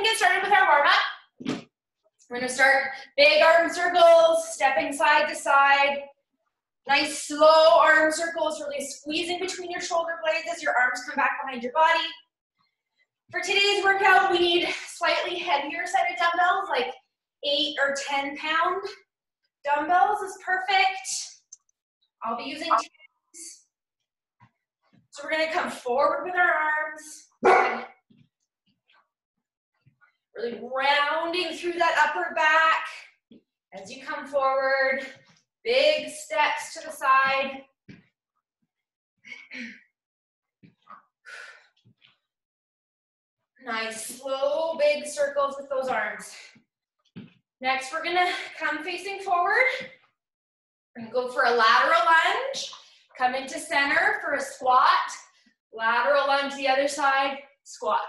and get started with our warm-up. We're gonna start big arm circles, stepping side to side. Nice slow arm circles, really squeezing between your shoulder blades as your arms come back behind your body. For today's workout, we need slightly heavier set of dumbbells, like 8 or 10 pound dumbbells is perfect. I'll be using 10s. So we're gonna come forward with our arms. Really rounding through that upper back as you come forward. Big steps to the side. Nice, slow, big circles with those arms. Next, we're gonna come facing forward. We're gonna go for a lateral lunge. Come into center for a squat. Lateral lunge the other side, squat.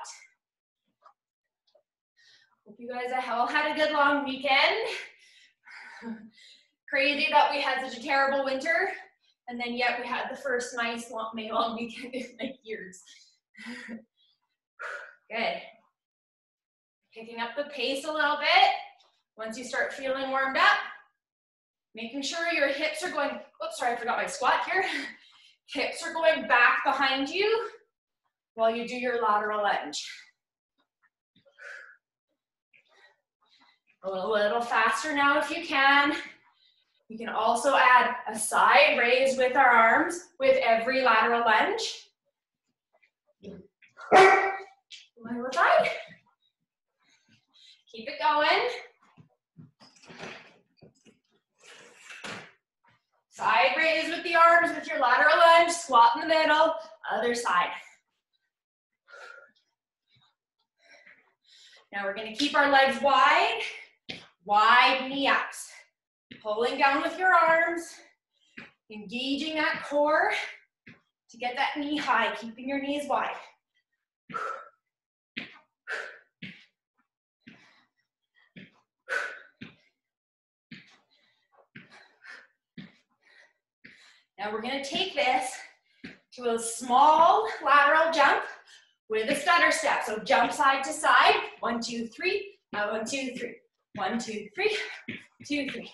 Hope you guys all had a good long weekend. Crazy that we had such a terrible winter, and then yet we had the first nice May long weekend in like years. Good. Picking up the pace a little bit. Once you start feeling warmed up, making sure your hips are going, oops, sorry, I forgot my squat here. Hips are going back behind you while you do your lateral lunge. A little faster now if you can. You can also add a side raise with our arms with every lateral lunge. Lateral side. Keep it going. Side raise with the arms with your lateral lunge. Squat in the middle. Other side. Now we're going to keep our legs wide. Wide knee ups. Pulling down with your arms, engaging that core to get that knee high, keeping your knees wide. Now we're going to take this to a small lateral jump with a stutter step. So jump side to side, 1, 2, 3, 1, 2, 3, 1, 2, 3, 2, 3.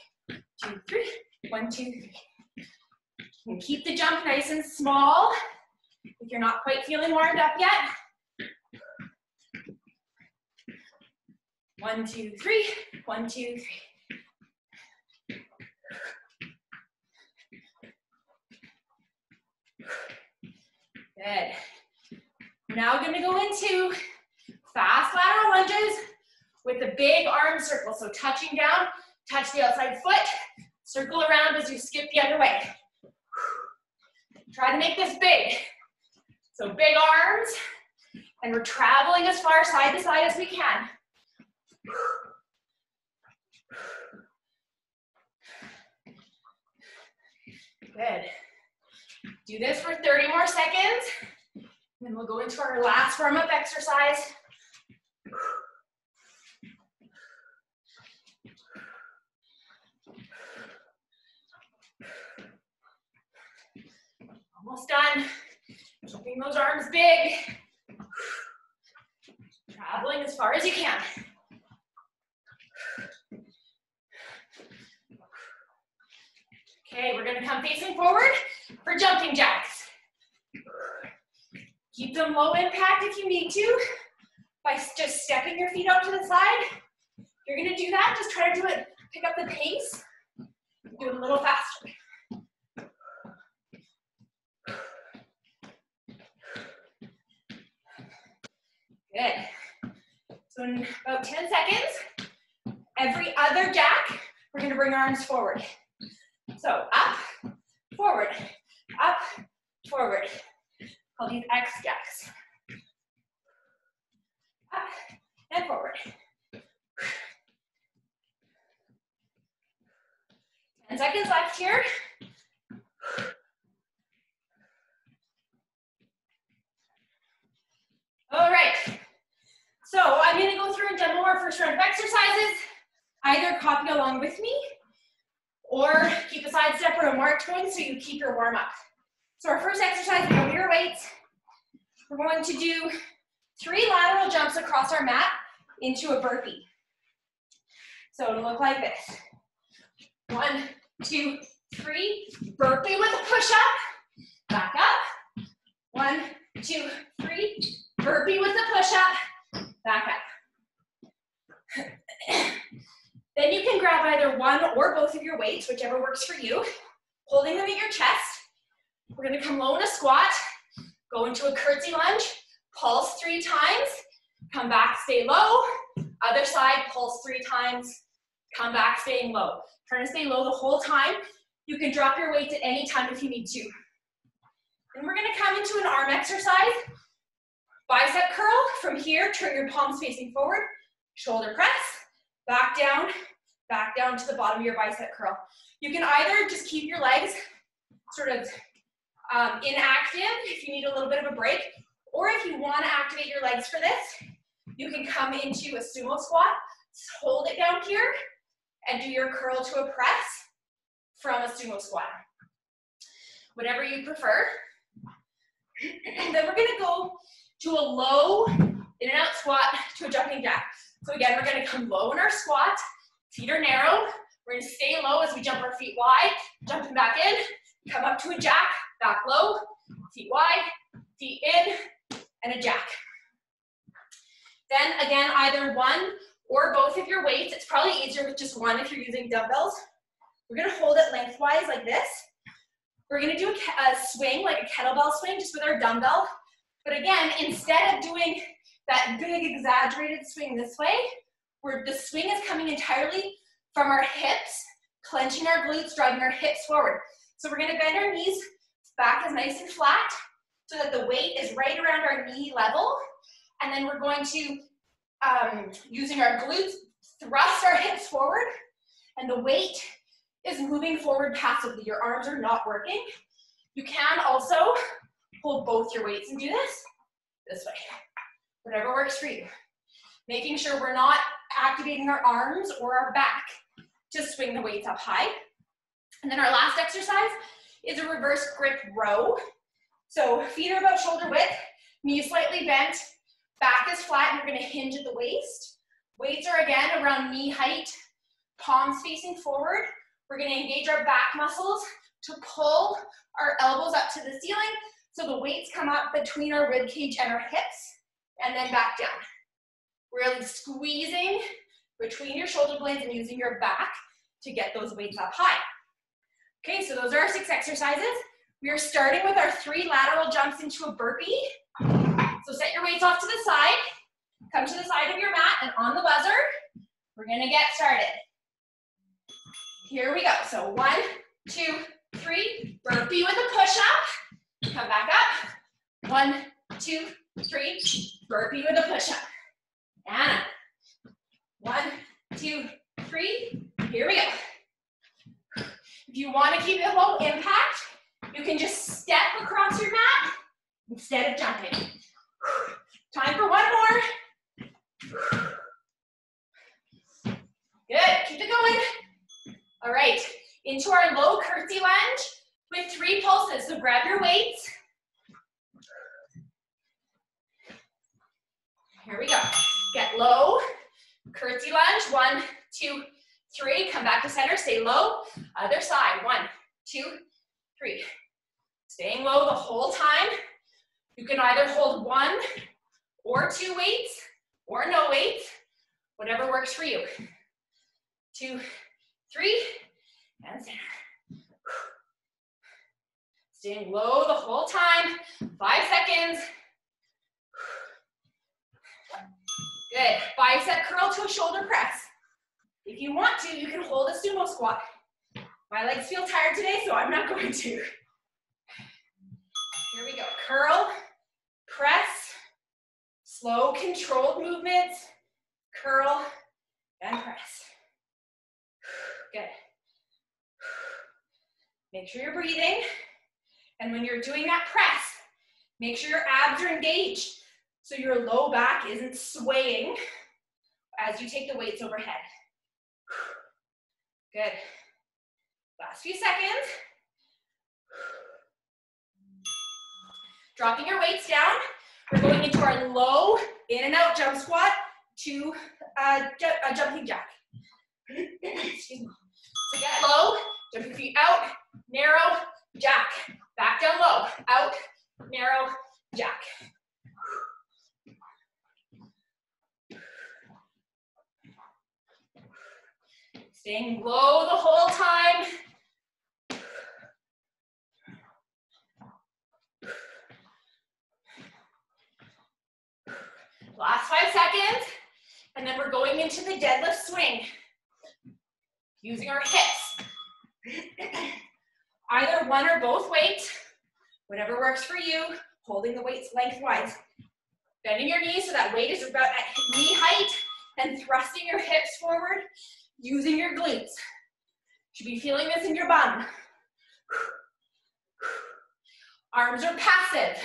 2, 3, 1, 2, 3. And keep the jump nice and small if you're not quite feeling warmed up yet. 1, 2, 3, 1, 2, 3. Good. We're now going to go into fast lateral lunges with the big arm circle. So touching down, touch the outside foot, circle around as you skip the other way. Try to make this big. So big arms, and we're traveling as far side to side as we can. Good. Do this for 30 more seconds, and then we'll go into our last warm-up exercise. Almost done. Keeping those arms big. Traveling as far as you can. Okay, we're going to come facing forward for jumping jacks. Keep them low impact if you need to by just stepping your feet out to the side. If you're going to do that, just try to do it, pick up the pace, do it a little faster. Good. So in about 10 seconds, every other jack, we're going to bring our arms forward. So up, forward, up, forward. Call these X jacks. Up and forward. 10 seconds left here. All right, so I'm going to go through and demo our first round of exercises. Either copy along with me or keep a side step or a march going so you keep your warm up. So our first exercise, go to your weights. We're going to do 3 lateral jumps across our mat into a burpee. So it'll look like this. 1, 2, 3, burpee with a push-up, back up. 1, 2, 3, burpee with a push-up, back up. Then you can grab either one or both of your weights, whichever works for you, holding them at your chest. We're gonna come low in a squat, go into a curtsy lunge, pulse 3 times, come back, stay low. Other side, pulse 3 times, come back, staying low. Trying to stay low the whole time. You can drop your weights at any time if you need to. Then we're gonna come into an arm exercise. Bicep curl. From here, turn your palms facing forward, shoulder press, back down to the bottom of your bicep curl. You can either just keep your legs sort of inactive if you need a little bit of a break, or if you want to activate your legs for this, you can come into a sumo squat, hold it down here, and do your curl to a press from a sumo squat. Whatever you prefer. And then we're gonna go to a low in and out squat to a jumping jack. So again, we're gonna come low in our squat, feet are narrow. We're gonna stay low as we jump our feet wide, jumping back in, come up to a jack, back low, feet wide, feet in, and a jack. Then again, either one or both of your weights. It's probably easier with just one if you're using dumbbells. We're gonna hold it lengthwise like this. We're gonna do a swing, like a kettlebell swing, just with our dumbbell. But again, instead of doing that big exaggerated swing this way, the swing is coming entirely from our hips, clenching our glutes, driving our hips forward. So we're gonna bend our knees, back is nice and flat, so that the weight is right around our knee level. And then we're going to, using our glutes, thrust our hips forward, and the weight is moving forward passively. Your arms are not working. You can also hold both your weights and do this way. Whatever works for you. Making sure we're not activating our arms or our back to swing the weights up high. And then our last exercise is a reverse grip row. So feet are about shoulder width, knees slightly bent, back is flat, and you're gonna hinge at the waist. Weights are again around knee height, palms facing forward. We're gonna engage our back muscles to pull our elbows up to the ceiling so the weights come up between our rib cage and our hips, and then back down. Really squeezing between your shoulder blades and using your back to get those weights up high. Okay, so those are our 6 exercises. We are starting with our 3 lateral jumps into a burpee. So set your weights off to the side, come to the side of your mat, and on the buzzer, we're gonna get started. Here we go. So 1, 2, 3, burpee with a push-up. Come back up. 1, 2, 3, burpee with a push-up. And 1, 2, 3, here we go. If you want to keep it low impact, you can just step across your mat instead of jumping. Time for one more. Good, keep it going. All right, into our low curtsy lunge with 3 pulses. So grab your weights. Here we go. Get low, curtsy lunge, 1, 2, 3. Come back to center, stay low. Other side, 1, 2, 3. Staying low the whole time. You can either hold 1 or 2 weights or no weights, whatever works for you. 2, 3, and center. Staying low the whole time, 5 seconds. Good, bicep curl to a shoulder press. If you want to, you can hold a sumo squat. My legs feel tired today, so I'm not going to. Here we go, curl, press, slow controlled movements, curl, and press. Good. Make sure you're breathing, and when you're doing that press, make sure your abs are engaged so your low back isn't swaying as you take the weights overhead. Good. Last few seconds. Dropping your weights down. We're going into our low in and out jump squat to a jumping jack. Excuse me. So get low, jump your feet out, narrow, jack. Back down low, out, narrow, jack. Staying low the whole time. Last 5 seconds, and then we're going into the deadlift swing. Using our hips. Either one or both weights, whatever works for you, holding the weights lengthwise. Bending your knees so that weight is about at knee height and thrusting your hips forward, using your glutes. Should be feeling this in your bum. Arms are passive.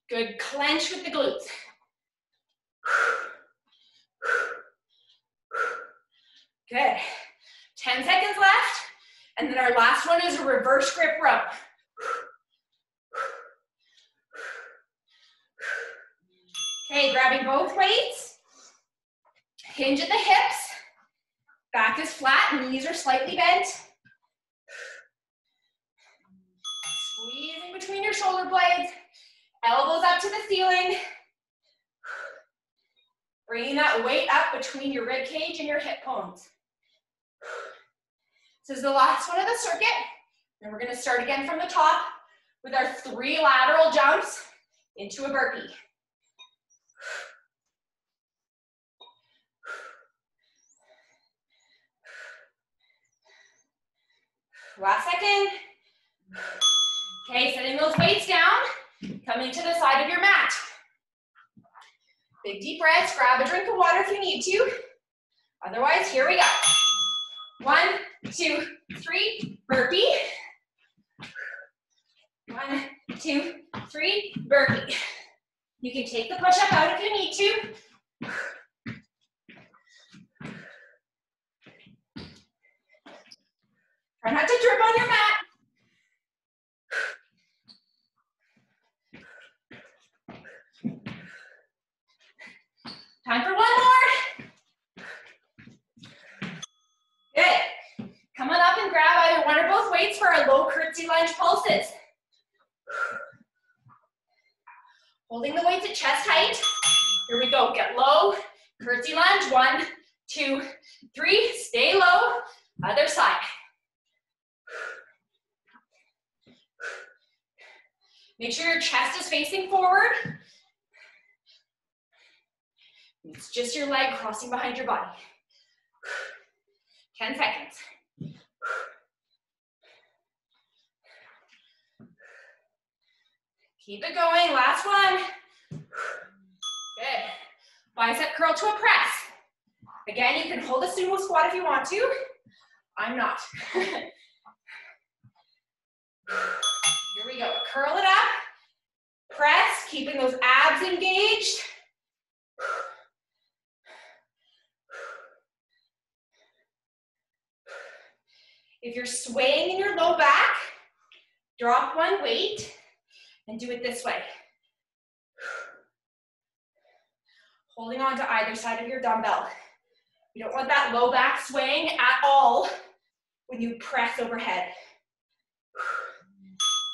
Good clench with the glutes. Good. 10 seconds left. And then our last one is a reverse grip row. Okay, grabbing both weights. Hinge at the hips. Back is flat, knees are slightly bent. Squeezing between your shoulder blades. Elbows up to the ceiling. Bringing that weight up between your rib cage and your hip bones. This is the last one of the circuit. Then we're going to start again from the top with our 3 lateral jumps into a burpee. Last second. Okay, setting those weights down, coming to the side of your mat. Big deep breaths, grab a drink of water if you need to. Otherwise, here we go. 1, 2, 3, burpee. 1, 2, 3, burpee. You can take the push-up out if you need to. Try not to drip on your mat. Time for one more. Good. Come on up and grab either one or both weights for our low curtsy lunge pulses. Holding the weights at chest height. Here we go. Get low. Curtsy lunge. 1, 2, 3. Stay low. Other side. Make sure your chest is facing forward. It's just your leg crossing behind your body. 10 seconds. Keep it going, last one. Good. Bicep curl to a press. Again, you can hold a sumo squat if you want to. I'm not. Here we go, curl it up. Press, keeping those abs engaged. If you're swaying in your low back, drop one weight and do it this way. Holding on to either side of your dumbbell. You don't want that low back swaying at all when you press overhead.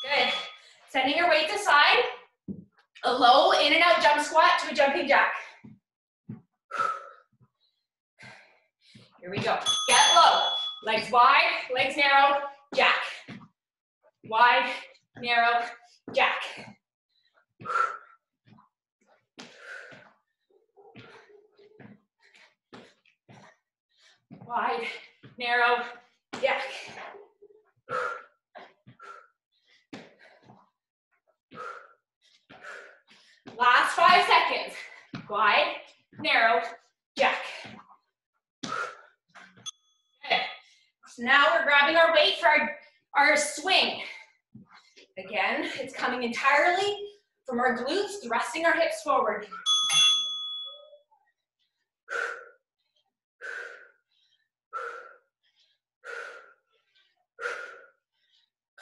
Good. Sending your weights aside. A low in and out jump squat to a jumping jack. Here we go. Get low. Legs wide, legs narrow, jack. Wide, narrow, jack. Wide, narrow, jack. Last 5 seconds. Wide, narrow, jack. Okay. So now we're grabbing our weight for our swing. Again, it's coming entirely from our glutes, thrusting our hips forward.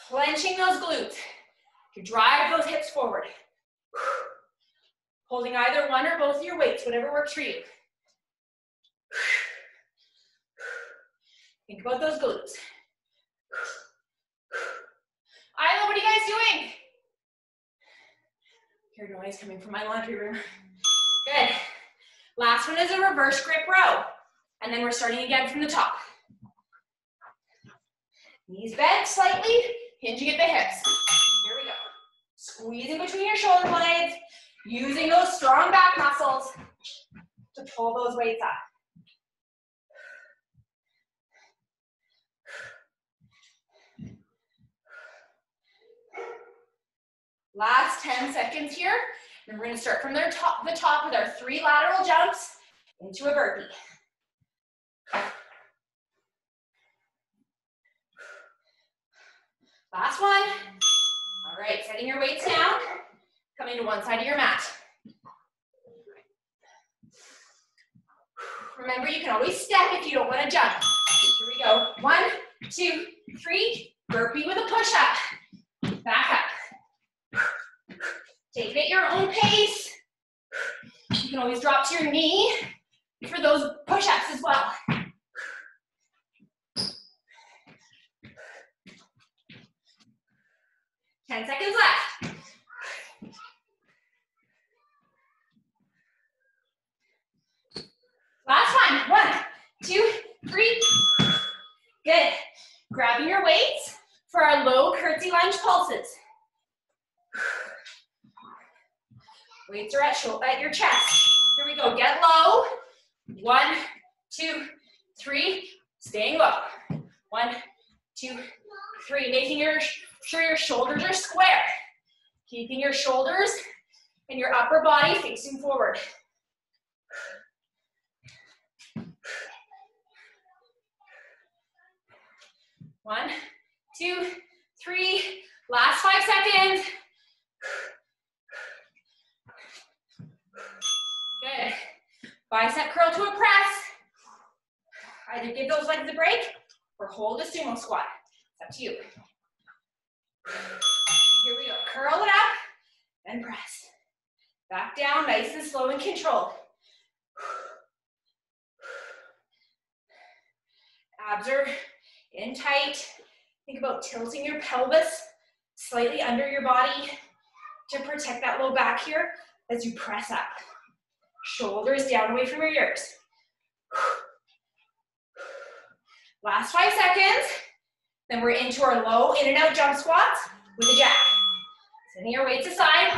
Clenching those glutes to drive those hips forward. Holding either one or both of your weights, whatever works for you. Think about those glutes. Isla, what are you guys doing? Hear noise coming from my laundry room. Good. Last one is a reverse grip row. And then we're starting again from the top. Knees bent slightly, hinging at the hips. Here we go. Squeezing between your shoulder blades, using those strong back muscles to pull those weights up. Last 10 seconds here. And we're going to start from the top with our 3 lateral jumps into a burpee. Last one. All right, setting your weights down. Coming to one side of your mat. Remember, you can always step if you don't want to jump. Here we go. 1, 2, 3. Burpee with a push-up. Back up. Take it at your own pace. You can always drop to your knee for those push-ups as well. Ten seconds left. Last one. 1, 2, 3. Good. Grabbing your weights for our low curtsy lunge pulses. Weights are at your chest. Here we go. Get low. 1, 2, 3. Staying low. 1, 2, 3. Making sure your shoulders are square. Keeping your shoulders and your upper body facing forward. One, 2, 3. Last 5 seconds. Good. Bicep curl to a press. Either give those legs a break or hold a sumo squat. It's up to you. Here we go. Curl it up and press. Back down, nice and slow and controlled. Abs are in tight. Think about tilting your pelvis slightly under your body to protect that low back here as you press up. Shoulders down away from your ears. Last 5 seconds. Then we're into our low in and out jump squats with a jack. Setting your weights aside.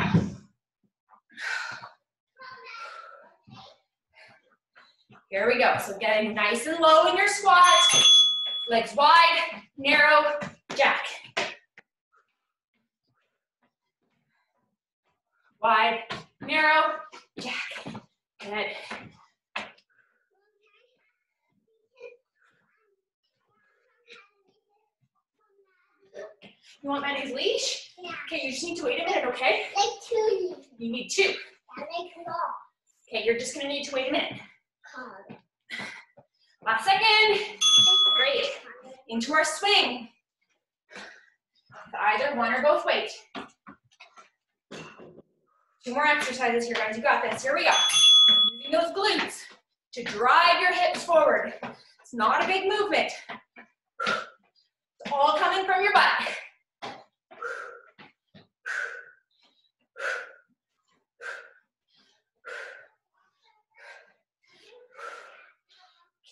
Here we go. So getting nice and low in your squat. Legs wide, narrow, jack. Wide, narrow, jack. Good. You want Maddie's leash? Yeah. Okay, you just need to wait a minute, okay? Like 2. You need 2. I like more. Okay, you're just gonna need to wait a minute. Last second. Great. Into our swing. Either one or both weight. 2 more exercises here, guys. You got this. Here we go. Using those glutes to drive your hips forward. It's not a big movement. It's all coming from your butt.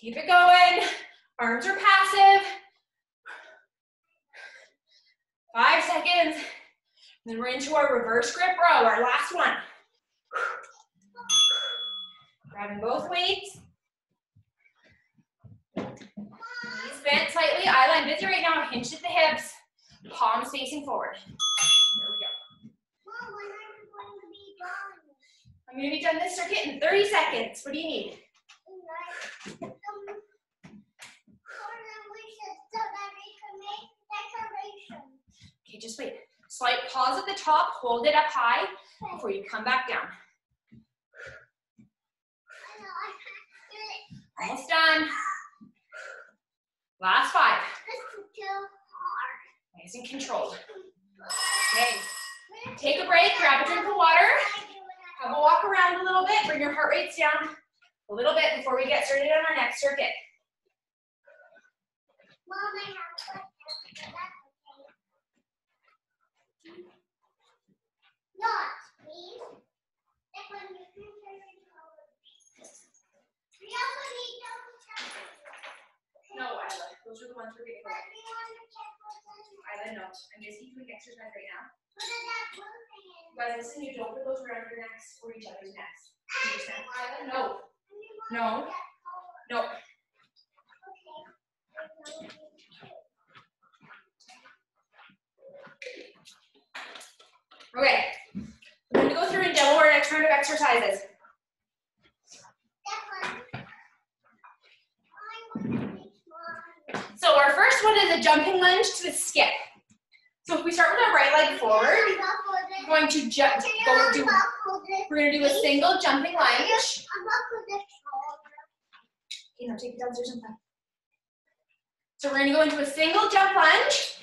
Keep it going. Arms are passive. 5 seconds. Then we're into our reverse grip row, our last one. Grabbing both weights. Knees bent slightly. Isla, I'm busy right now. Hinged at the hips. Palms facing forward. There we go. Mom, when are you going to be done? I'm going to be done this circuit in 30 seconds. What do you need? Okay, just wait. Slight pause at the top, hold it up high before you come back down. Almost done. Last 5. Nice and controlled. Okay, take a break, grab a drink of water. Have a walk around a little bit. Bring your heart rates down a little bit before we get started on our next circuit. Mom, I have a question. Not, please. That's when you can turn it over. We also need those checkers. No, Isla. Those are the ones we're getting. But we want to check what's in there. Isla, no. I'm just doing exercise right now. What is that blue thing in? But listen, you don't put those around your necks or each other's necks. You understand? Isla, no. We want No. that color. No. Okay. Okay. We're going to go through and demo our next round of exercises. So our first one is a jumping lunge to a skip. So if we start with our right leg forward, we're going to we're going to do a single jumping lunge. You know, take it downstairs and play. So we're going to go into a single jump lunge.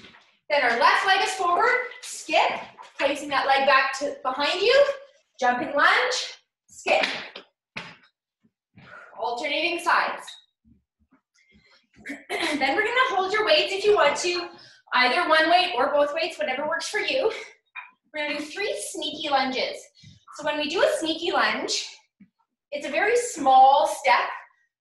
Then our left leg is forward, skip, placing that leg back to behind you, jumping lunge, skip. Alternating sides. Then we're going to hold your weights if you want to, either one weight or both weights, whatever works for you. We're going to do 3 sneaky lunges. So when we do a sneaky lunge, it's a very small step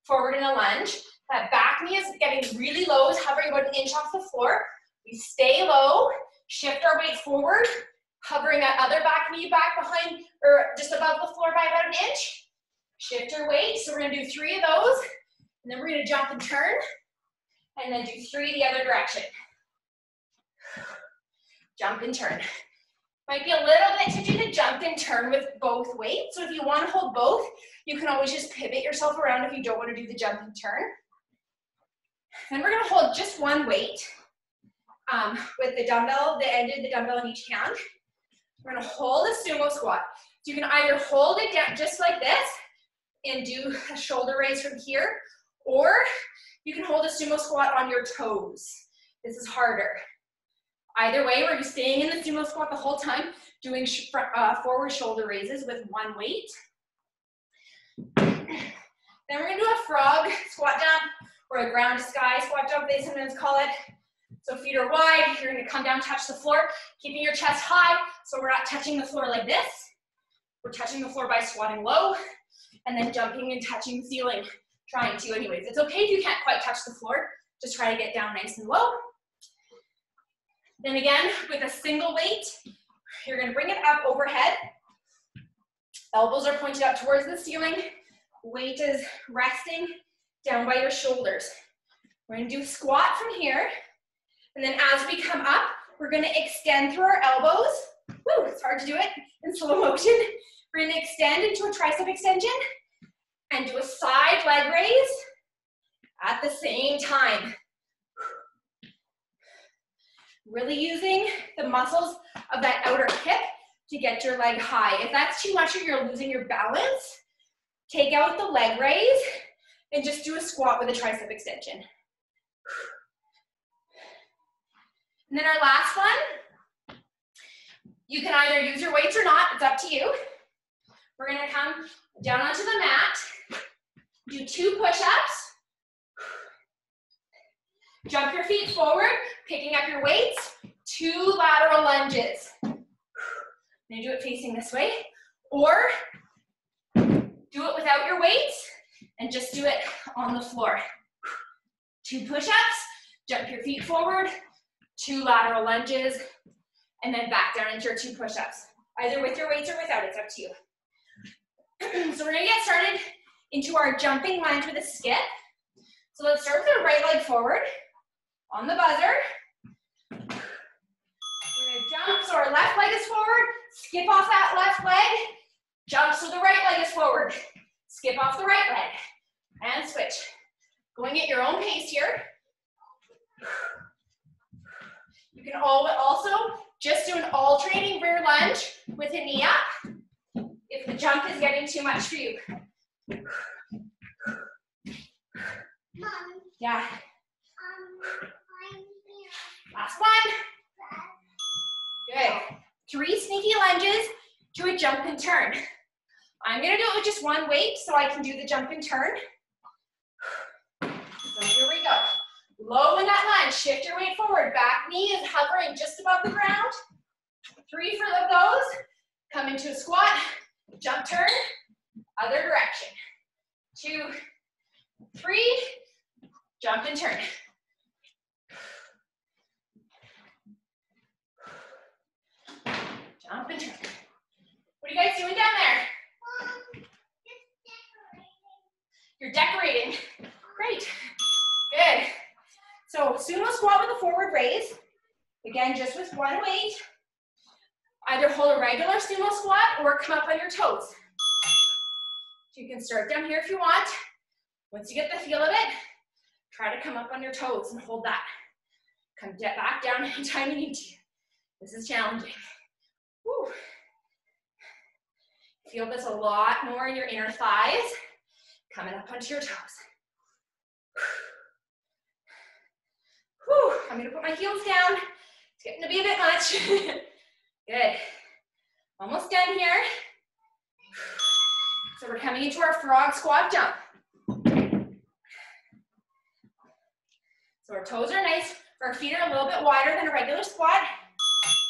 forward in a lunge. That back knee is getting really low, is hovering about an inch off the floor. We stay low, shift our weight forward, hovering that other back knee back behind, or just above the floor by about an inch. Shift our weight, so we're going to do 3 of those, and then we're going to jump and turn, and then do 3 the other direction. Jump and turn. Might be a little bit to do the jump and turn with both weights, so if you want to hold both, you can always just pivot yourself around if you don't want to do the jump and turn. Then we're going to hold just one weight with the dumbbell, the end of the dumbbell in each hand. We're going to hold a sumo squat. So you can either hold it down just like this and do a shoulder raise from here, or you can hold a sumo squat on your toes. This is harder. Either way, we're staying in the sumo squat the whole time, doing forward shoulder raises with one weight. Then we're going to do a frog squat jump, or a ground to sky squat jump, they sometimes call it. So feet are wide, you're going to come down, touch the floor, keeping your chest high, so we're not touching the floor like this. We're touching the floor by squatting low, and then jumping and touching the ceiling, trying to anyways. It's okay if you can't quite touch the floor, just try to get down nice and low. Then again, with a single weight, you're going to bring it up overhead. Elbows are pointed up towards the ceiling. Weight is resting down by your shoulders. We're going to do a squat from here. And then as we come up, we're going to extend through our elbows. Woo, it's hard to do it in slow motion. We're going to extend into a tricep extension and do a side leg raise at the same time. Really using the muscles of that outer hip to get your leg high. If that's too much or you're losing your balance, take out the leg raise and just do a squat with a tricep extension. And then our last one, you can either use your weights or not, it's up to you. We're gonna come down onto the mat, do 2 push-ups, jump your feet forward, picking up your weights, 2 lateral lunges. I'm gonna do it facing this way, or do it without your weights and just do it on the floor. 2 push-ups, jump your feet forward, 2 lateral lunges, and then back down into your 2 push-ups. Either with your weights or without, it's up to you. So we're gonna get started into our jumping lunge with a skip. So let's start with our right leg forward on the buzzer. We're gonna jump, so our left leg is forward, skip off that left leg, jump so the right leg is forward, skip off the right leg, and switch. Going at your own pace here. You can also just do an alternating rear lunge with a knee up if the jump is getting too much for you. Mom, Yeah. I'm here. Last one. Good. 3 sneaky lunges to a jump and turn. I'm gonna do it with just one weight so I can do the jump and turn. So here we go. Low in that lunge, shift your weight forward. Back knee is hovering just above the ground. 3 for those. Come into a squat, jump turn, other direction. 2, 3, jump and turn. Jump and turn. What are you guys doing down there? You're decorating. Great. Good. So sumo squat with a forward raise. Again, just with one weight. Either hold a regular sumo squat or come up on your toes. So you can start down here if you want. Once you get the feel of it, try to come up on your toes and hold that. Come back down anytime you need to. This is challenging. Woo. Feel this a lot more in your inner thighs. Coming up onto your toes. Whew. I'm gonna put my heels down. It's getting to be a bit much. Good. Almost done here. So we're coming into our frog squat jump. So our toes are nice. Our feet are a little bit wider than a regular squat.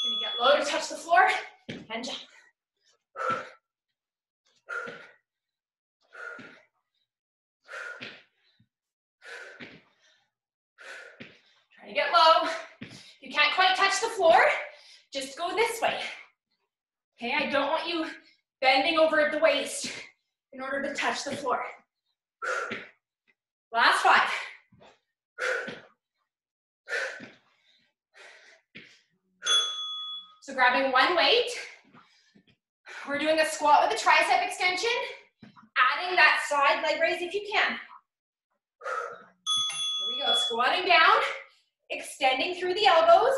Gonna get low to touch the floor and jump. Try to get low. If you can't quite touch the floor, just go this way. Okay, I don't want you bending over at the waist in order to touch the floor. Last 5. So grabbing one weight, we're doing a squat with a tricep extension, adding that side leg raise if you can. Here we go, squatting down, extending through the elbows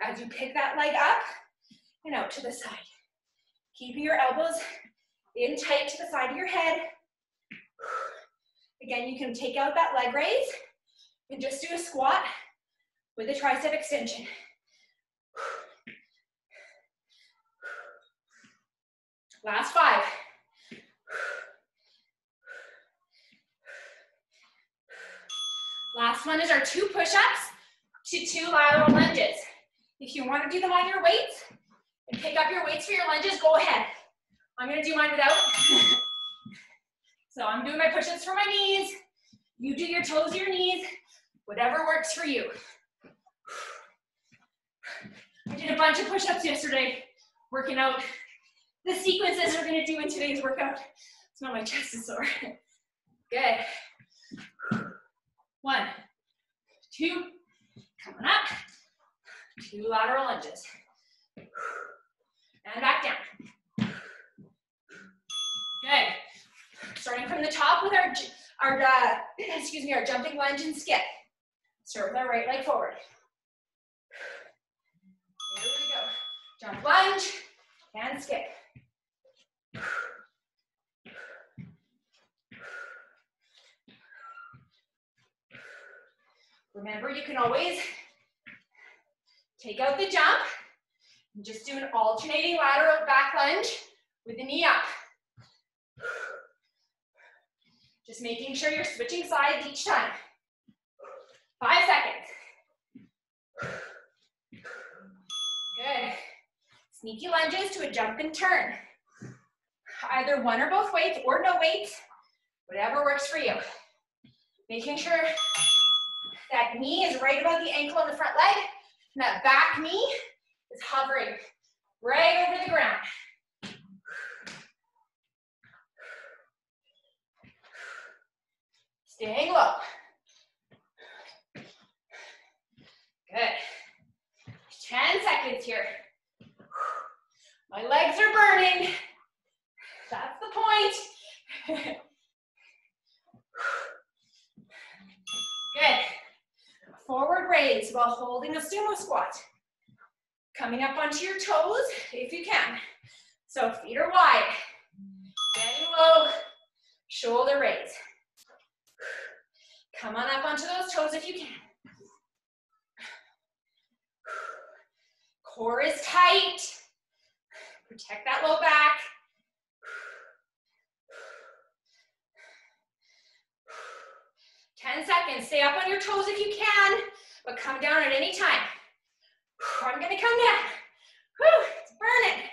as you pick that leg up and out to the side. Keeping your elbows in tight to the side of your head. Again, you can take out that leg raise and just do a squat with a tricep extension. Last 5. Last one is our 2 push-ups to 2 lateral lunges. If you want to do them on your weights and pick up your weights for your lunges, go ahead. I'm going to do mine without. So I'm doing my push-ups for my knees. You do your toes to your knees, whatever works for you. I did a bunch of push-ups yesterday, working out the sequences we're going to do in today's workout. It's not my chest is sore. Good. 1, 2, coming up. 2 lateral lunges. And back down. Good. Starting from the top with our jumping lunge and skip. Start with our right leg forward. Here we go. Jump lunge and skip. Remember, you can always take out the jump and just do an alternating lateral back lunge with the knee up. Just making sure you're switching sides each time. 5 seconds. Good. Sneaky lunges to a jump and turn. Either one or both weights or no weights, whatever works for you. Making sure that knee is right above the ankle on the front leg, and that back knee is hovering right over the ground. Staying low. Good. 10 seconds here. My legs are burning. That's the point. Good. Forward raise while holding a sumo squat. Coming up onto your toes if you can. So feet are wide. Getting low, shoulder raise. Come on up onto those toes if you can. Core is tight. Protect that low back. 10 seconds. Stay up on your toes if you can, but come down at any time. I'm gonna come down. Whew, it's burning.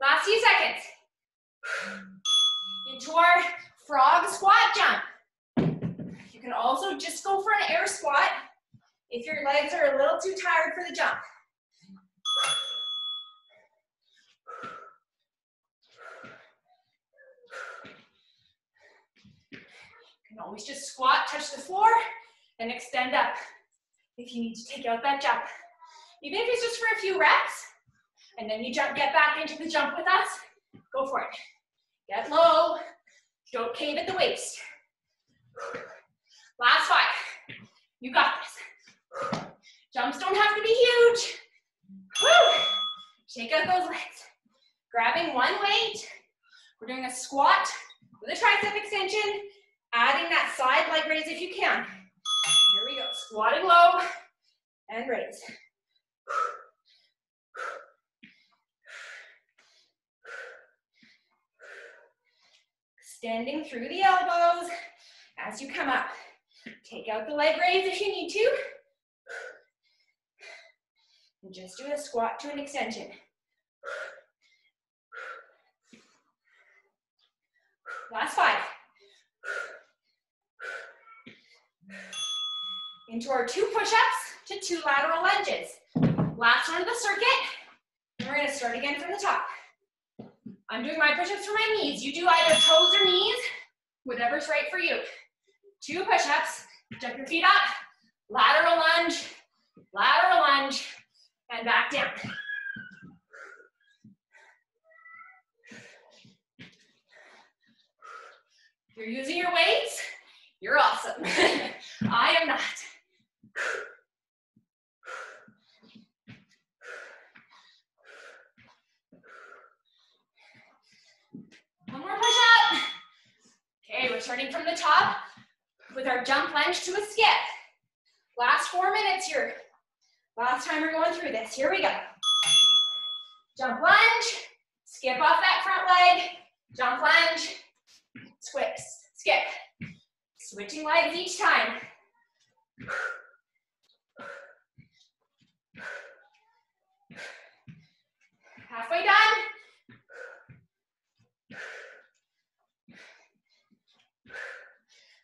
Last few seconds. Into our frog squat jump. You can also just go for an air squat if your legs are a little too tired for the jump. You can always just squat, touch the floor, and extend up if you need to take out that jump. Even if it's just for a few reps, and then you get back into the jump with us, go for it. Get low, don't cave at the waist. Last 5, you got this. Jumps don't have to be huge. Woo! Shake out those legs. Grabbing one weight, we're doing a squat with a tricep extension, adding that side leg raise if you can. Here we go, squatting low and raise. Extending through the elbows as you come up. Take out the leg raise if you need to. And just do a squat to an extension. Last 5. Into our 2 push-ups to 2 lateral lunges. Last one of the circuit. And we're gonna start again from the top. I'm doing my push-ups for my knees. You do either toes or knees, whatever's right for you. 2 push-ups, jump your feet up, lateral lunge, and back down. If you're using your weights, you're awesome. I am not. One more push-up. Okay, we're starting from the top with our jump lunge to a skip. Last 4 minutes here. Last time we're going through this. Here we go. Jump lunge, skip off that front leg, jump lunge, skip. Switching legs each time. Halfway done.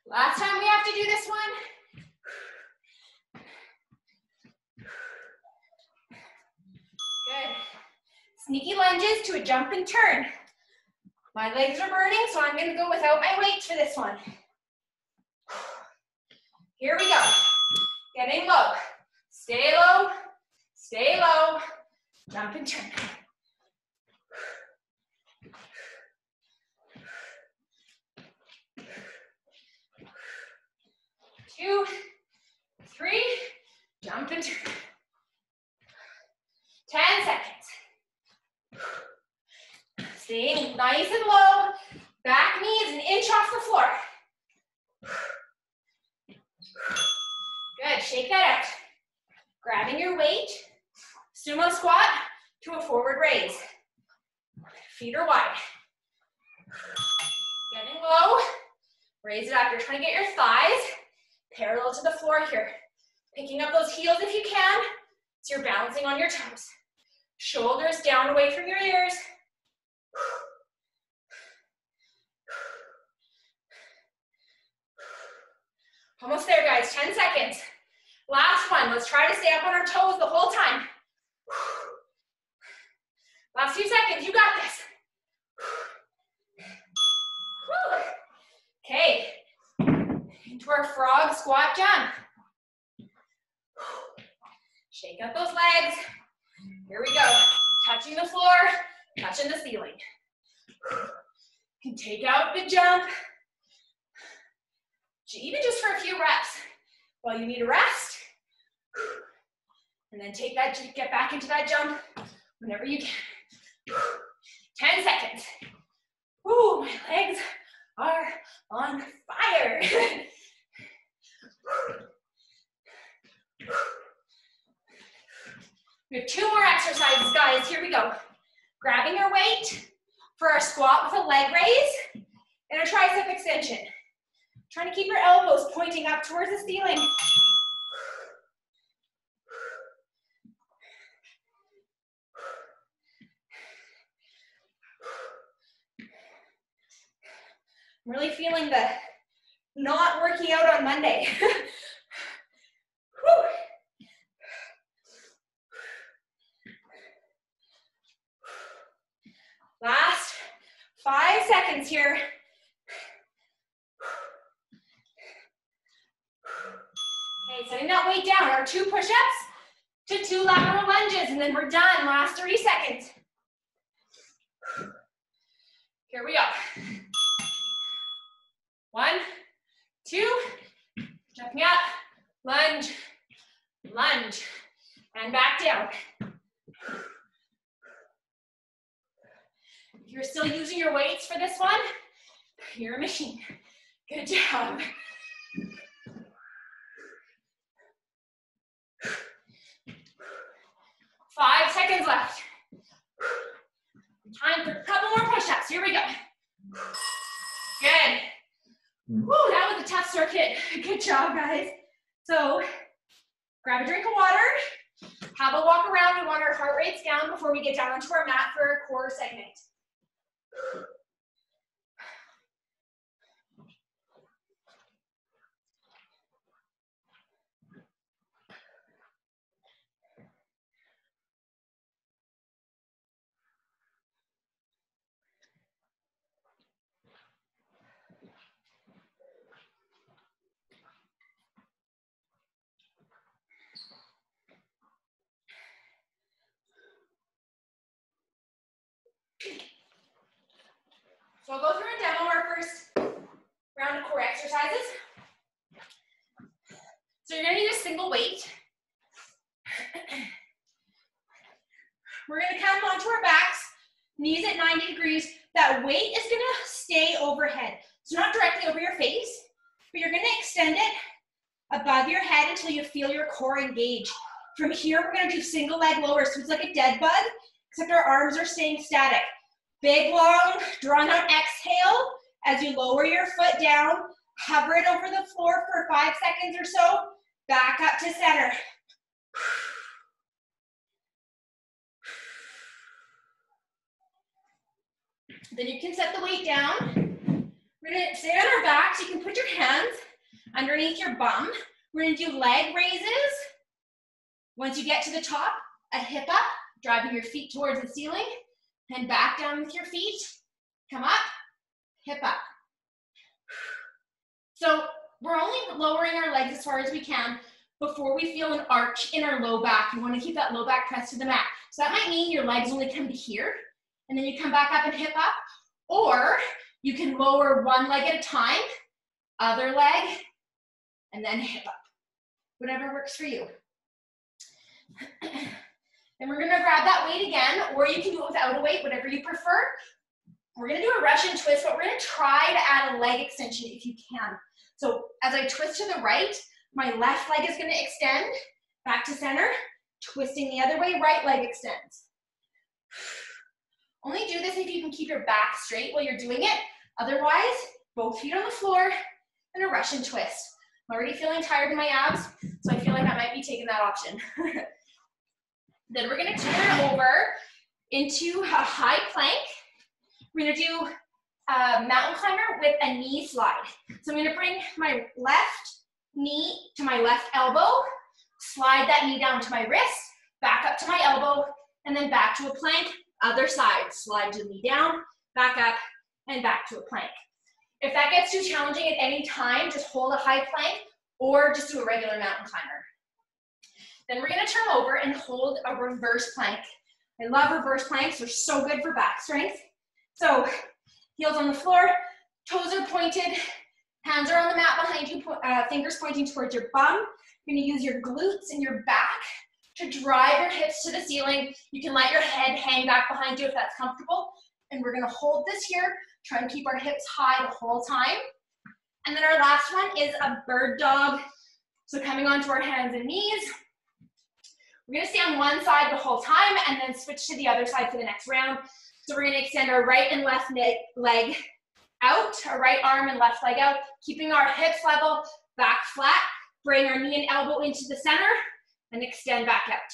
Last time we have to do this one. Good. Sneaky lunges to a jump and turn. My legs are burning, so I'm going to go without my weights for this one. Here we go. Getting low. Stay low. Stay low. Jump and turn. 2, 3, jump and turn. 10 seconds. Staying nice and low. Back knee is an inch off the floor. Good, shake that out. Grabbing your weight, sumo squat to a forward raise. Feet are wide. Getting low, raise it up. You're trying to get your thighs parallel to the floor here. Picking up those heels if you can, so you're balancing on your toes. Shoulders down away from your ears. Almost there, guys, 10 seconds. Last one, let's try to stay up on our toes the whole time. Last few seconds, you got this. Okay, into our frog squat jump. Shake up those legs. Here we go. Touching the floor, touching the ceiling. You can take out the jump. Even just for a few reps. While you need a rest. And then take that, get back into that jump whenever you can. 10 seconds. Ooh, my legs are on fire. We have 2 more exercises, guys. Here we go. Grabbing your weight for our squat with a leg raise and a tricep extension. Trying to keep your elbows pointing up towards the ceiling. I'm really feeling the not working out on Monday. Whew. Last 5 seconds here. Okay, setting that weight down. Our 2 push-ups to 2 lateral lunges, and then we're done. Last 30 seconds. Here we go. 1, 2, jumping up, lunge, lunge, and back down. If you're still using your weights for this one, you're a machine. Good job. Five seconds left. Time for a couple more push-ups. Here we go. Good. Woo, that was a tough circuit. Good job, guys. So, grab a drink of water. Have a walk around. We want our heart rates down before we get down onto our mat for our core segment. So I'll go through and demo our first round of core exercises. So you're gonna need a single weight. We're gonna come onto our backs, knees at 90 degrees. That weight is gonna stay overhead. So not directly over your face, but you're gonna extend it above your head until you feel your core engage. From here, we're gonna do single leg lowers. So it's like a dead bug, except our arms are staying static. Big, long, drawn out exhale as you lower your foot down, hover it over the floor for 5 seconds or so, back up to center. Then you can set the weight down. We're gonna stay on our backs. You can put your hands underneath your bum. We're gonna do leg raises. Once you get to the top, a hip up, driving your feet towards the ceiling. And back down with your feet, come up, hip up. So we're only lowering our legs as far as we can before we feel an arch in our low back. You want to keep that low back pressed to the mat. So that might mean your legs only come to here, and then you come back up and hip up, or you can lower one leg at a time, other leg, and then hip up. Whatever works for you. Then we're gonna grab that weight again, or you can do it without a weight, whatever you prefer. We're gonna do a Russian twist, but we're gonna try to add a leg extension if you can. So as I twist to the right, my left leg is gonna extend back to center, twisting the other way, right leg extends. Only do this if you can keep your back straight while you're doing it. Otherwise, both feet on the floor and a Russian twist. I'm already feeling tired in my abs, so I feel like I might be taking that option. Then we're gonna turn over into a high plank. We're gonna do a mountain climber with a knee slide. So I'm gonna bring my left knee to my left elbow, slide that knee down to my wrist, back up to my elbow, and then back to a plank. Other side, slide the knee down, back up, and back to a plank. If that gets too challenging at any time, just hold a high plank or just do a regular mountain climber. Then we're gonna turn over and hold a reverse plank. I love reverse planks, they're so good for back strength. So, heels on the floor, toes are pointed, hands are on the mat behind you, fingers pointing towards your bum. You're gonna use your glutes and your back to drive your hips to the ceiling. You can let your head hang back behind you if that's comfortable. And we're gonna hold this here, try and keep our hips high the whole time. And then our last one is a bird dog. So coming onto our hands and knees. We're gonna stay on one side the whole time and then switch to the other side for the next round. So we're gonna extend our right and left leg out, our right arm and left leg out, keeping our hips level, back flat. Bring our knee and elbow into the center and extend back out.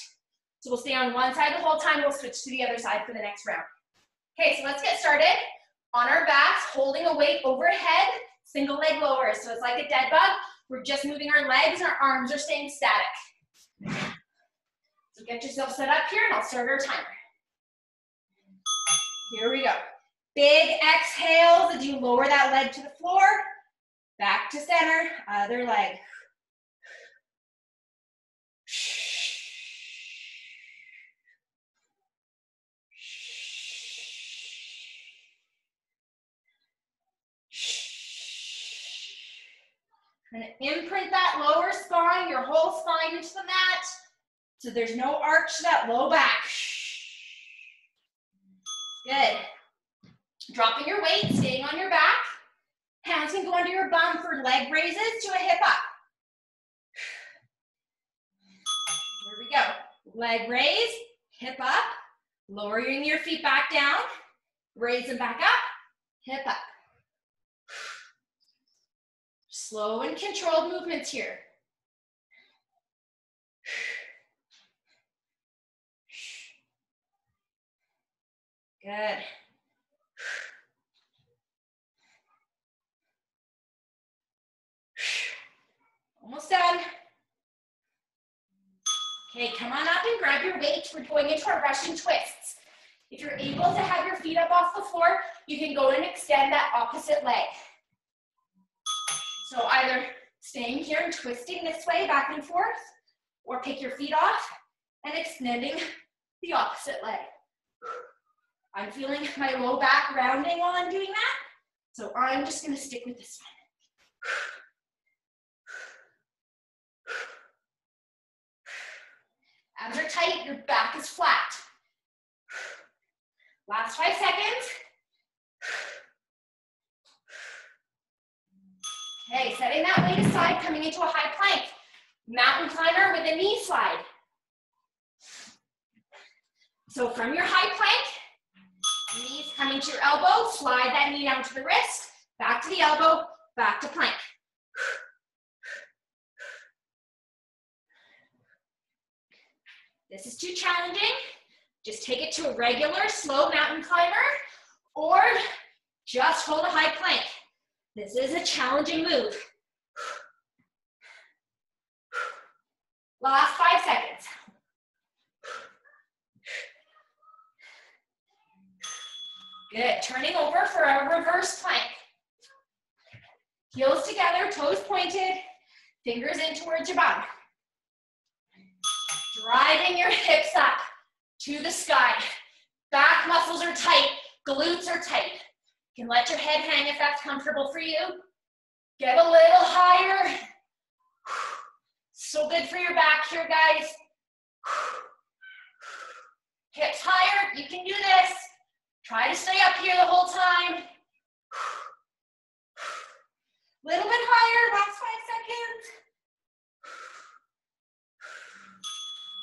So we'll stay on one side the whole time. We'll switch to the other side for the next round. Okay, so let's get started. On our backs, holding a weight overhead, single leg lowers. So it's like a dead bug. We're just moving our legs and our arms are staying static. So get yourself set up here and I'll start our timer. Here we go. Big exhales as you lower that leg to the floor. Back to center, other leg. Trying to imprint that lower spine, your whole spine into the mat, so there's no arch to that low back. Good. Dropping your weight, staying on your back. Hands can go under your bum for leg raises to a hip up. Here we go. Leg raise, hip up, lowering your feet back down, raise them back up, hip up. Slow and controlled movements here. Good. Almost done. Okay, come on up and grab your weight. We're going into our Russian twists. If you're able to have your feet up off the floor, you can go and extend that opposite leg. So either staying here and twisting this way back and forth, or pick your feet off and extending the opposite leg. I'm feeling my low back rounding while I'm doing that, so I'm just going to stick with this one. Abs are tight, your back is flat. Last 5 seconds. Okay, setting that weight aside, coming into a high plank. Mountain climber with a knee slide. So from your high plank, knees coming to your elbow, slide that knee down to the wrist, back to the elbow, back to plank. This is too challenging. Just take it to a regular, slow mountain climber, or just hold a high plank. This is a challenging move. Last 5 seconds. Good, turning over for a reverse plank. Heels together, toes pointed, fingers in towards your bum. Driving your hips up to the sky. Back muscles are tight, glutes are tight. You can let your head hang if that's comfortable for you. Get a little higher. So good for your back here, guys. Hips higher, you can do this. Try to stay up here the whole time. Little bit higher, last 5 seconds.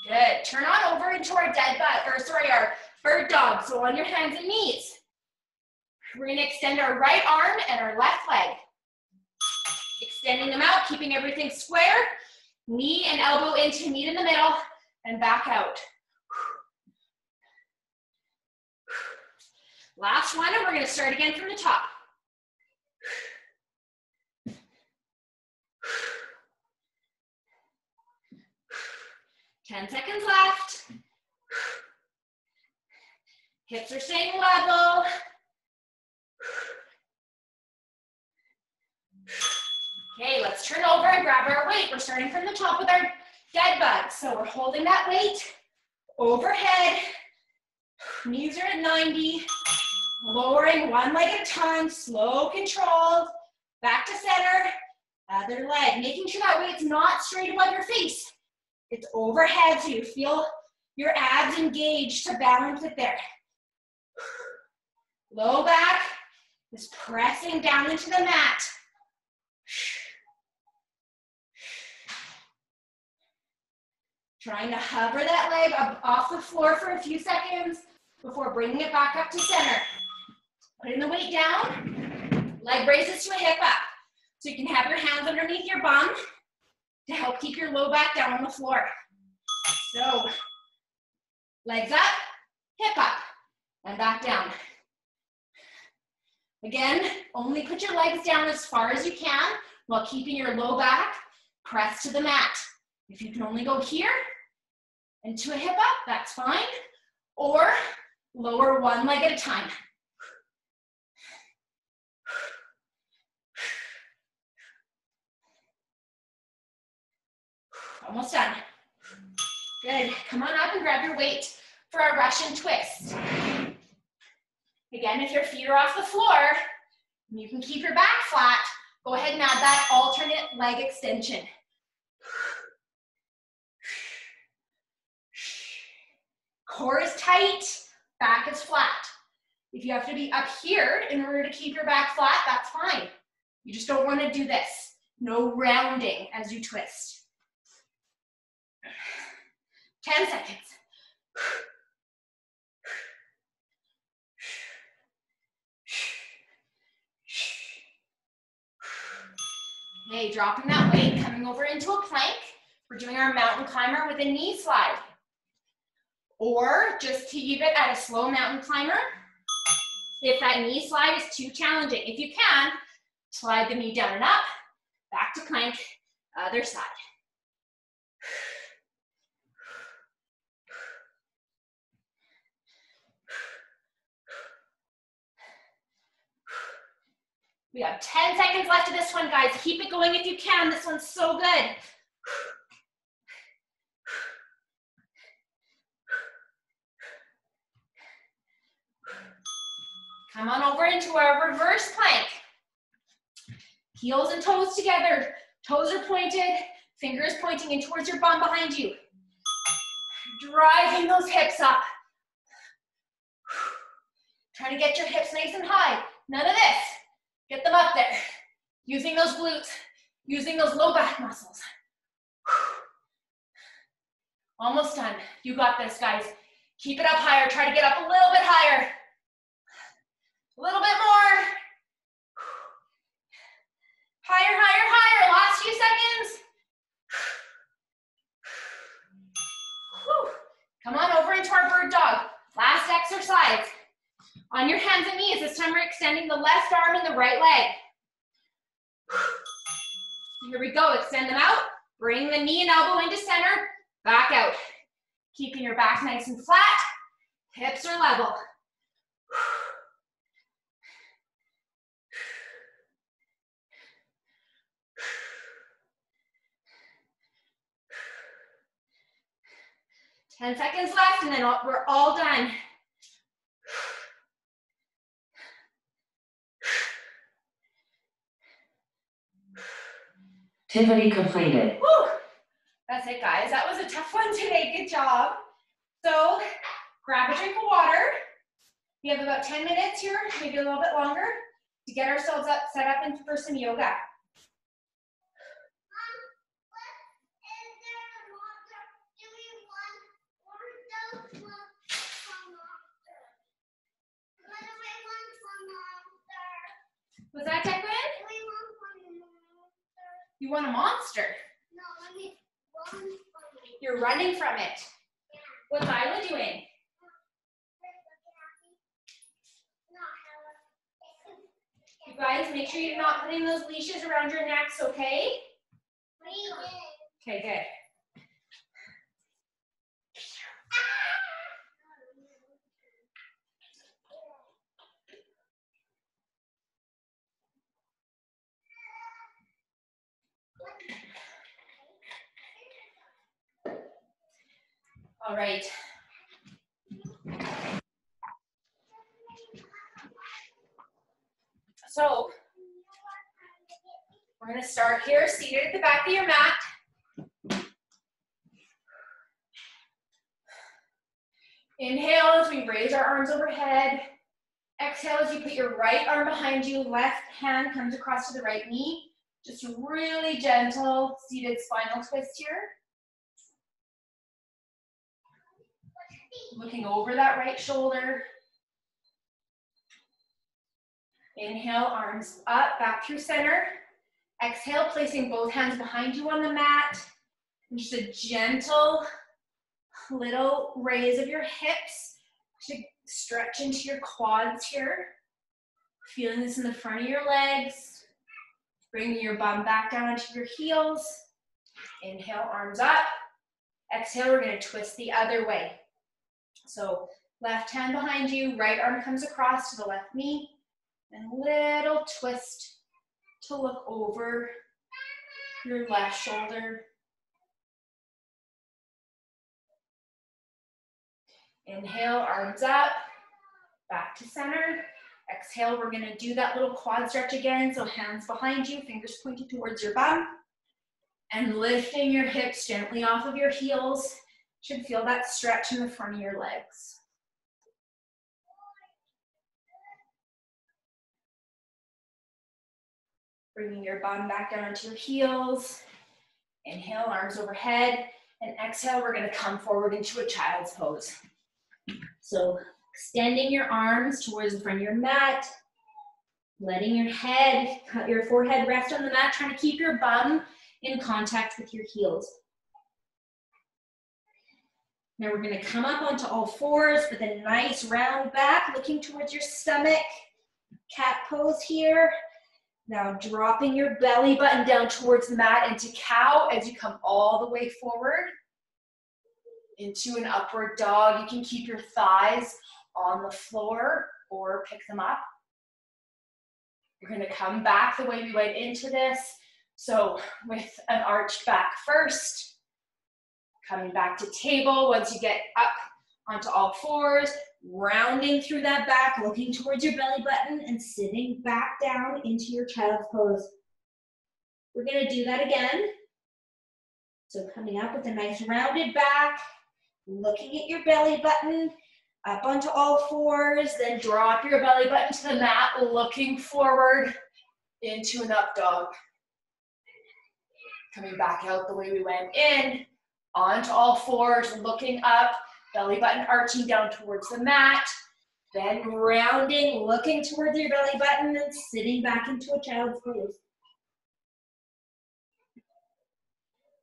Good, turn on over into our our bird dog. So on your hands and knees. We're gonna extend our right arm and our left leg. Extending them out, keeping everything square. Knee and elbow in to meet in the middle and back out. Last one, and we're gonna start again from the top. Ten seconds left. Hips are staying level. Okay, let's turn over and grab our weight. We're starting from the top with our dead bug. So we're holding that weight overhead. Knees are at 90. Lowering one leg at a time, slow, controlled. Back to center, other leg. Making sure that weight's not straight above your face. It's overhead so you feel your abs engaged to balance it there. Low back is pressing down into the mat. Trying to hover that leg up off the floor for a few seconds before bringing it back up to center. Putting the weight down. Leg raises to a hip up. So you can have your hands underneath your bum to help keep your low back down on the floor. So, legs up, hip up, and back down. Again, only put your legs down as far as you can while keeping your low back pressed to the mat. If you can only go here and to a hip up, that's fine. Or lower one leg at a time. Almost done. Good. Come on up and grab your weight for our Russian twist. Again, if your feet are off the floor, and you can keep your back flat, go ahead and add that alternate leg extension. Core is tight, back is flat. If you have to be up here in order to keep your back flat, that's fine. You just don't want to do this. No rounding as you twist. 10 seconds. Okay, dropping that weight, coming over into a plank. We're doing our mountain climber with a knee slide. Or just keep it at a slow mountain climber. If that knee slide is too challenging, if you can, slide the knee down and up, back to plank, other side. We have 10 seconds left of this one, guys. Keep it going if you can. This one's so good. Come on over into our reverse plank. Heels and toes together. Toes are pointed, fingers pointing in towards your bum behind you. Driving those hips up. Trying to get your hips nice and high. None of this. Get them up there. Using those glutes, using those low back muscles. Almost done. You got this, guys. Keep it up higher. Try to get up a little bit higher. A little bit more. Higher, higher, higher. Last few seconds. Whew. Come on over into our bird dog. Last exercise. On your hands and knees, this time we're extending the left arm and the right leg. Here we go, extend them out. Bring the knee and elbow into center, back out. Keeping your back nice and flat, hips are level. 10 seconds left, and then we're all done. Activity completed. Whew. That's it, guys. That was a tough one today. Good job. So grab a drink of water. We have about 10 minutes here, maybe a little bit longer, to get ourselves set up for some yoga. Was that Declan? You want a monster? No, I need one. You're running from it. Yeah. What's Isla doing? You guys, make sure you're not putting those leashes around your necks, okay? Okay, good. All right. So, we're going to start here, seated at the back of your mat. Inhale as we raise our arms overhead. Exhale as you put your right arm behind you, left hand comes across to the right knee. Just a really gentle seated spinal twist here. Looking over that right shoulder. Inhale, arms up, back through center. Exhale, placing both hands behind you on the mat. And just a gentle little raise of your hips to stretch into your quads here. Feeling this in the front of your legs. Bringing your bum back down onto your heels. Inhale, arms up. Exhale, we're going to twist the other way. So left hand behind you, right arm comes across to the left knee. And a little twist to look over your left shoulder. Inhale, arms up, back to center. Exhale, we're gonna do that little quad stretch again. So hands behind you, fingers pointed towards your bum. And lifting your hips gently off of your heels. Should feel that stretch in the front of your legs. Bringing your bum back down onto your heels. Inhale, arms overhead. And exhale, we're gonna come forward into a child's pose. So extending your arms towards the front of your mat. Letting your head, your forehead rest on the mat. Trying to keep your bum in contact with your heels. Now we're gonna come up onto all fours with a nice round back, looking towards your stomach. Cat pose here. Now dropping your belly button down towards the mat into cow as you come all the way forward into an upward dog. You can keep your thighs on the floor or pick them up. You're going to come back the way we went into this. So with an arched back first, coming back to table once you get up onto all fours, rounding through that back, looking towards your belly button and sitting back down into your child's pose. We're going to do that again. So coming up with a nice rounded back, looking at your belly button, up onto all fours, then drop your belly button to the mat, looking forward into an up dog. Coming back out the way we went in, onto all fours, looking up, belly button arching down towards the mat, then rounding, looking towards your belly button and sitting back into a child's pose.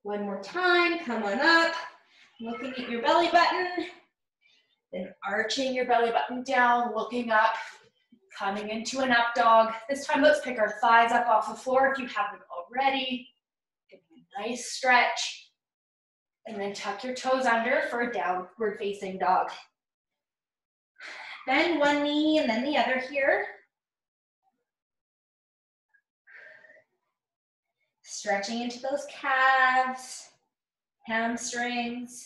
One more time, come on up, looking at your belly button, then arching your belly button down, looking up, coming into an up dog. This time let's pick our thighs up off the floor if you haven't already. Give me a nice stretch. And then tuck your toes under for a downward facing dog. Bend one knee and then the other here. Stretching into those calves, hamstrings.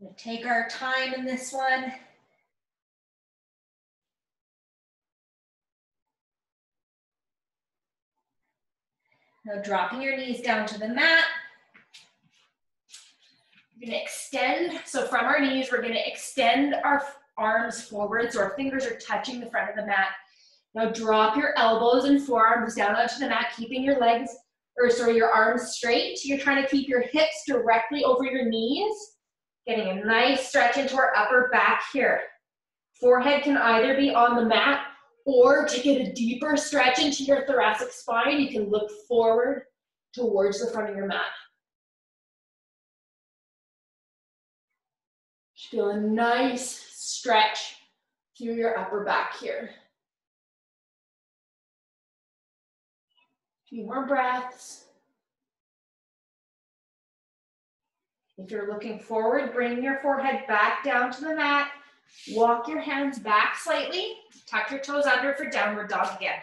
We'll take our time in this one. Now dropping your knees down to the mat. We're gonna extend, so from our knees, we're gonna extend our arms forward so our fingers are touching the front of the mat. Now drop your elbows and forearms down onto the mat, keeping your legs, your arms straight. You're trying to keep your hips directly over your knees, getting a nice stretch into our upper back here. Forehead can either be on the mat or to get a deeper stretch into your thoracic spine, you can look forward towards the front of your mat. Just feel a nice stretch through your upper back here. A few more breaths. If you're looking forward, bring your forehead back down to the mat. Walk your hands back slightly. Tuck your toes under for downward dog again.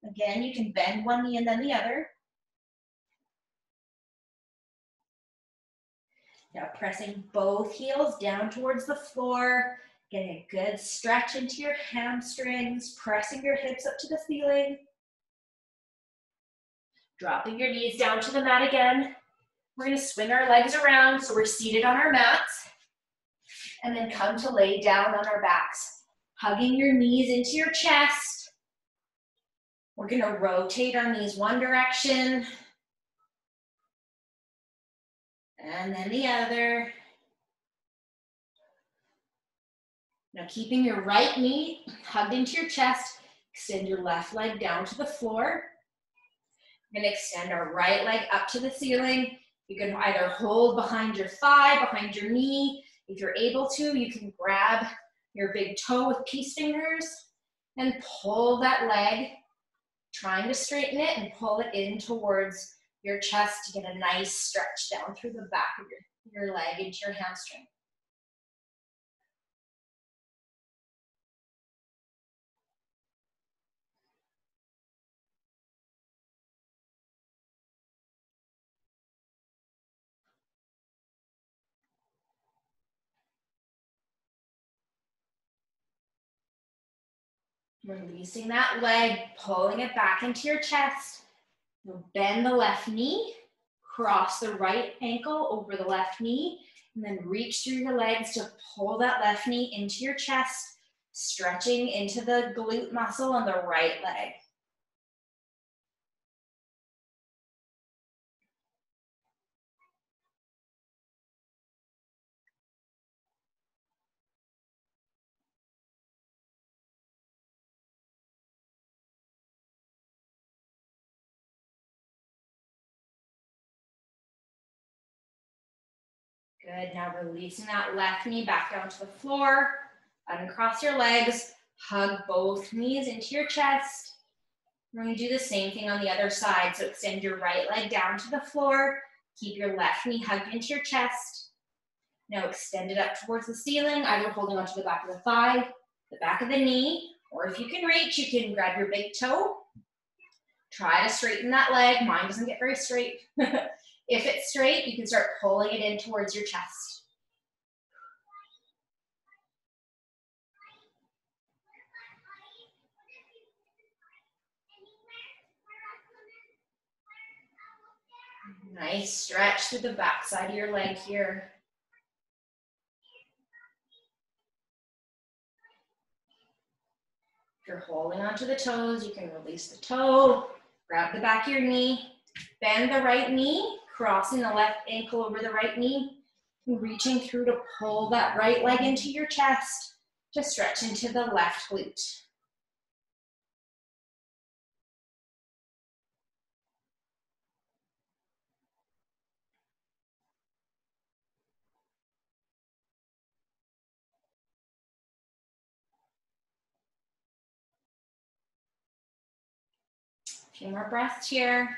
Again, you can bend one knee and then the other. Now pressing both heels down towards the floor, getting a good stretch into your hamstrings, pressing your hips up to the ceiling. Dropping your knees down to the mat again. We're going to swing our legs around so we're seated on our mats. And then come to lay down on our backs. Hugging your knees into your chest. We're going to rotate our knees one direction. And then the other. Now keeping your right knee hugged into your chest, extend your left leg down to the floor. We're gonna extend our right leg up to the ceiling. You can either hold behind your thigh, behind your knee. If you're able to, you can grab your big toe with peace fingers and pull that leg, trying to straighten it and pull it in towards your chest to get a nice stretch down through the back of your leg into your hamstring. Releasing that leg, pulling it back into your chest. You'll bend the left knee, cross the right ankle over the left knee, and then reach through your legs to pull that left knee into your chest, stretching into the glute muscle on the right leg. Good, now releasing that left knee back down to the floor. Uncross your legs, hug both knees into your chest. We're gonna do the same thing on the other side. So extend your right leg down to the floor. Keep your left knee hugged into your chest. Now extend it up towards the ceiling, either holding onto the back of the thigh, the back of the knee, or if you can reach, you can grab your big toe. Try to straighten that leg. Mine doesn't get very straight. If it's straight, you can start pulling it in towards your chest. Nice stretch through the back side of your leg here. If you're holding onto the toes, you can release the toe, grab the back of your knee, bend the right knee, crossing the left ankle over the right knee, and reaching through to pull that right leg into your chest to stretch into the left glute. A few more breaths here.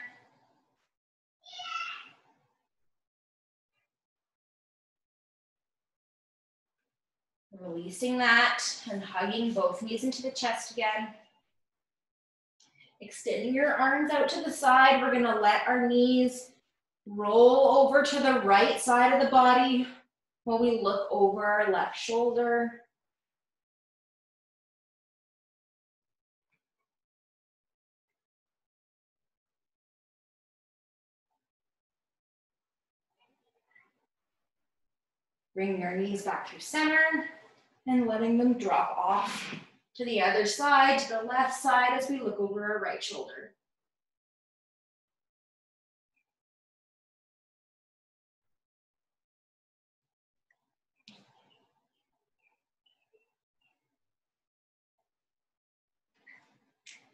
Releasing that and hugging both knees into the chest again. Extending your arms out to the side. We're gonna let our knees roll over to the right side of the body while we look over our left shoulder. Bringing our knees back through center and letting them drop off to the other side, to the left side as we look over our right shoulder.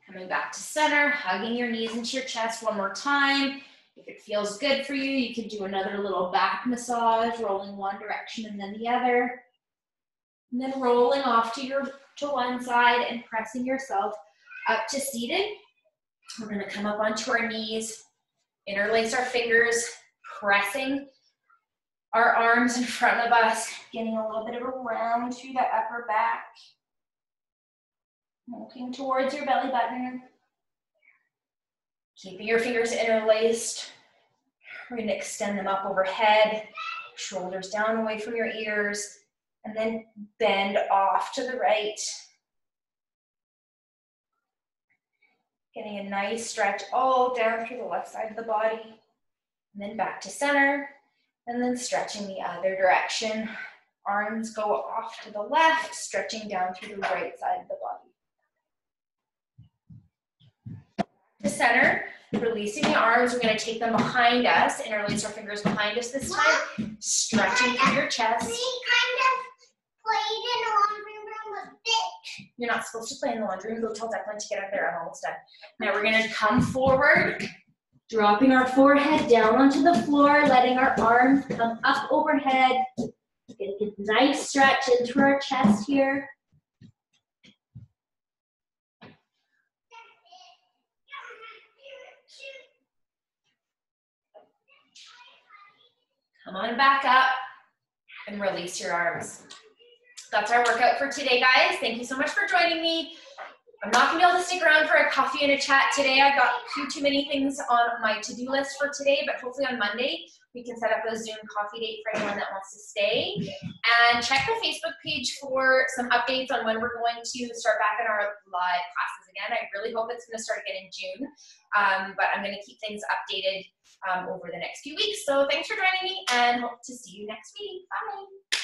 Coming back to center, hugging your knees into your chest one more time. If it feels good for you, you can do another little back massage, rolling one direction and then the other. And then rolling off to one side and pressing yourself up to seated. We're gonna come up onto our knees, interlace our fingers, pressing our arms in front of us, getting a little bit of a round through the upper back. Looking towards your belly button. Keeping your fingers interlaced. We're going to extend them up overhead, shoulders down away from your ears, and then bend off to the right. Getting a nice stretch all down through the left side of the body, and then back to center, and then stretching the other direction. Arms go off to the left, stretching down through the right side of the body. To center, releasing the arms, we're going to take them behind us, interlace our fingers behind us this time, stretching through your chest. We kind of played in a laundry room You're not supposed to play in the laundry room. Go tell Declan to get up there. I'm almost done. Now we're gonna come forward, dropping our forehead down onto the floor, letting our arms come up overhead. Get a nice stretch into our chest here. Come on back up and release your arms. That's our workout for today, guys. Thank you so much for joining me. I'm not gonna be able to stick around for a coffee and a chat today. I've got too many things on my to-do list for today, but hopefully on Monday, we can set up a Zoom coffee date for anyone that wants to stay. And check the Facebook page for some updates on when we're going to start back in our live classes again. I really hope it's gonna start again in June, but I'm gonna keep things updated over the next few weeks. So thanks for joining me and hope to see you next week. Bye.